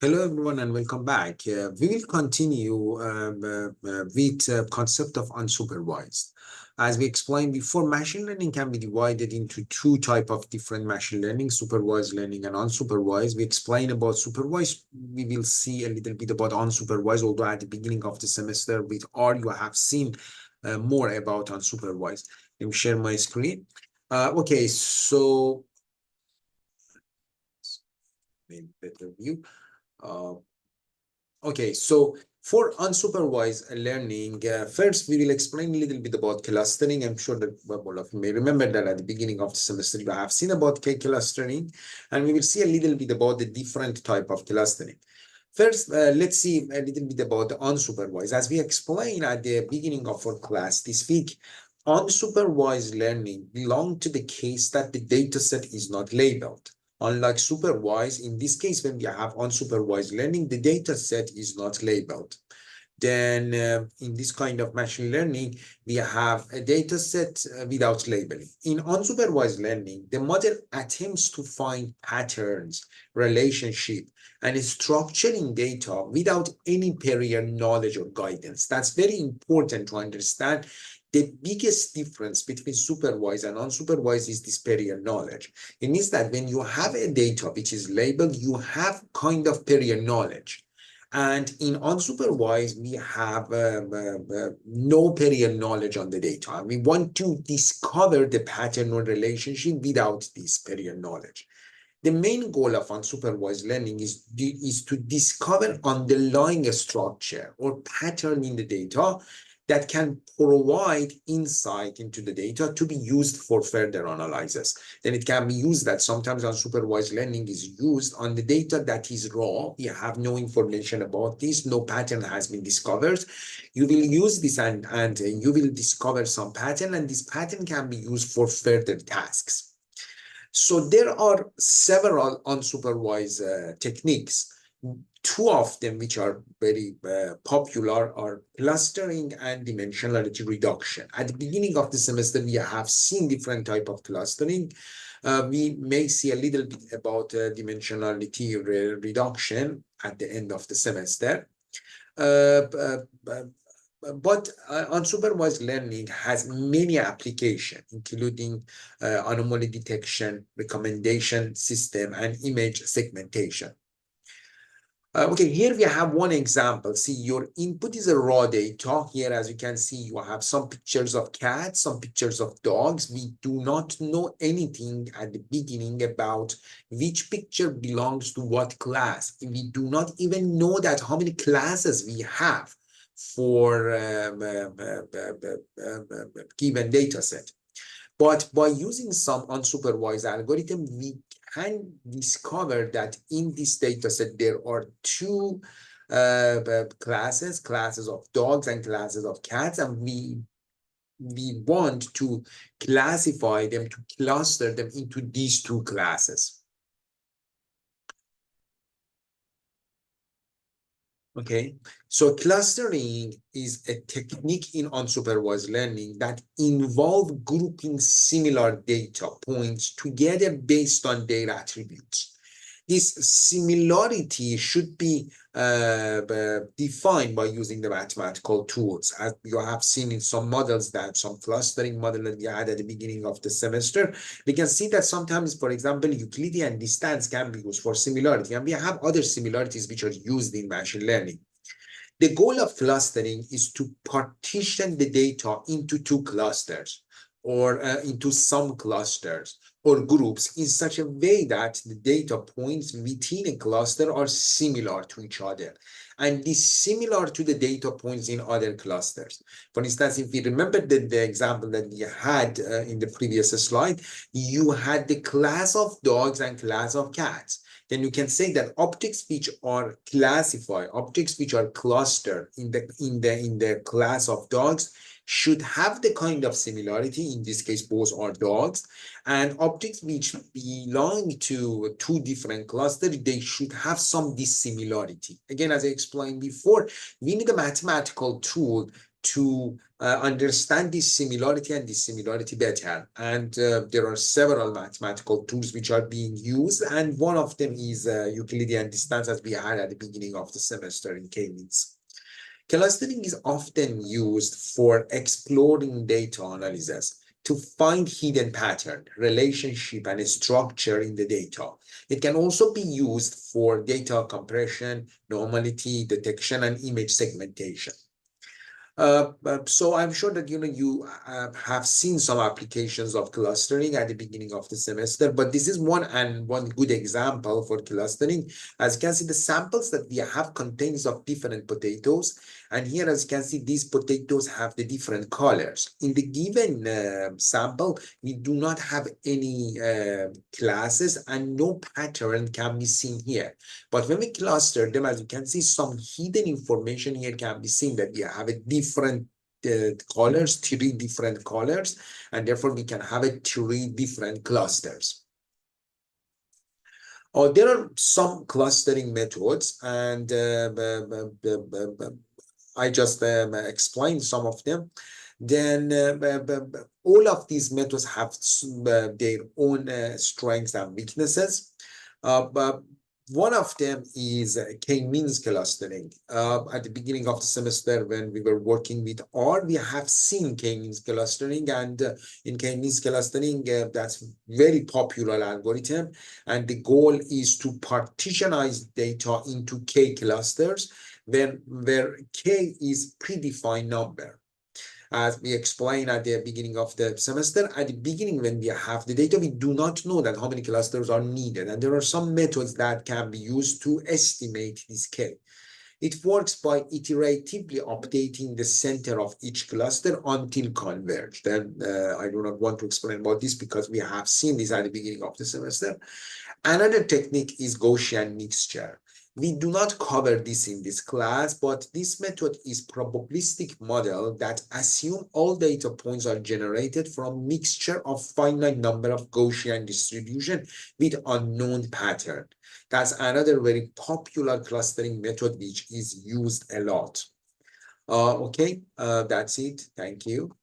Hello everyone and welcome back. We will continue with concept of unsupervised. As we explained before, machine learning can be divided into two type of different machine learning, supervised learning and unsupervised. We explain about supervised. We will see a little bit about unsupervised, although at the beginning of the semester with R, you have seen more about unsupervised. Let me share my screen. Okay, so maybe better view. Uh, Okay, so for unsupervised learning, first we will explain a little bit about clustering. I'm sure that all of you may remember that at the beginning of the semester you have seen about K-clustering, and we will see a little bit about the different type of clustering. First, let's see a little bit about the unsupervised. As we explained at the beginning of our class this week, unsupervised learning belongs to the case that the data set is not labeled. Unlike supervised, in this case, when we have unsupervised learning, the data set is not labeled. Then in this kind of machine learning, we have a data set without labeling. In unsupervised learning, the model attempts to find patterns, relationship, and structuring data without any prior knowledge or guidance. That's very important to understand. The biggest difference between supervised and unsupervised is this prior knowledge. It means that when you have a data which is labeled, you have kind of prior knowledge. And in unsupervised, we have no prior knowledge on the data. And we want to discover the pattern or relationship without this prior knowledge. The main goal of unsupervised learning is to discover underlying structure or pattern in the data that can provide insight into the data to be used for further analysis. Then it can be used that sometimes unsupervised learning is used on the data that is raw. You have no information about this, no pattern has been discovered. You will use this and you will discover some pattern, and this pattern can be used for further tasks. So there are several unsupervised techniques. Two of them, which are very popular, are clustering and dimensionality reduction. At the beginning of the semester, we have seen different type of clustering. We may see a little bit about dimensionality reduction at the end of the semester. Uh, but unsupervised learning has many applications, including anomaly detection, recommendation system, and image segmentation. Okay, here we have one example. See, your input is a raw data. Here, as you can see, you have some pictures of cats, some pictures of dogs. We do not know anything at the beginning about which picture belongs to what class. We do not even know that how many classes we have for given data set. But by using some unsupervised algorithm, we can discover that in this data set, there are two classes of dogs and classes of cats, and we want to classify them, to cluster them into these two classes. Okay, so clustering is a technique in unsupervised learning that involves grouping similar data points together based on their attributes. This similarity should be defined by using the mathematical tools. As you have seen in some models, that some clustering model that we had at the beginning of the semester, we can see that sometimes, for example, Euclidean distance can be used for similarity, and we have other similarities which are used in machine learning. The goal of clustering is to partition the data into two clusters or into some clusters or groups in such a way that the data points within a cluster are similar to each other and is similar to the data points in other clusters. For instance, if we remember the example that we had in the previous slide, you had the class of dogs and class of cats. Then you can say that objects which are classified, objects which are clustered in the class of dogs should have the kind of similarity. In this case, both are dogs. And objects which belong to two different clusters, they should have some dissimilarity. Again, as I explained before, we need a mathematical tool to understand this similarity and dissimilarity better. And there are several mathematical tools which are being used, and one of them is Euclidean distance, as we had at the beginning of the semester in K-means. Clustering is often used for exploring data analysis to find hidden pattern, relationship, and structure in the data. It can also be used for data compression, normality detection, and image segmentation. So I'm sure that you have seen some applications of clustering at the beginning of the semester, but this is one good example for clustering. As you can see, the samples that we have contains of different potatoes, and here, as you can see, these potatoes have the different colors. In the given sample, we do not have any classes, and no pattern can be seen here. But when we cluster them, as you can see, some hidden information here can be seen, that we have a different colors, 3 different colors, and therefore we can have 3 different clusters. There are some clustering methods, and I just explained some of them. Then all of these methods have their own strengths and weaknesses. But one of them is K-means clustering. At the beginning of the semester, when we were working with R, we have seen K-means clustering, and in K-means clustering, that's very popular algorithm, and the goal is to partitionize data into K clusters, where K is predefined number. As we explained at the beginning of the semester, at the beginning, when we have the data, we do not know that how many clusters are needed. And there are some methods that can be used to estimate this K. It works by iteratively updating the center of each cluster until converged. And I do not want to explain about this because we have seen this at the beginning of the semester. Another technique is Gaussian mixture. We do not cover this in this class, but this method is probabilistic model that assume all data points are generated from mixture of finite number of Gaussian distribution with unknown pattern. That's another very popular clustering method which is used a lot. Okay, that's it. Thank you.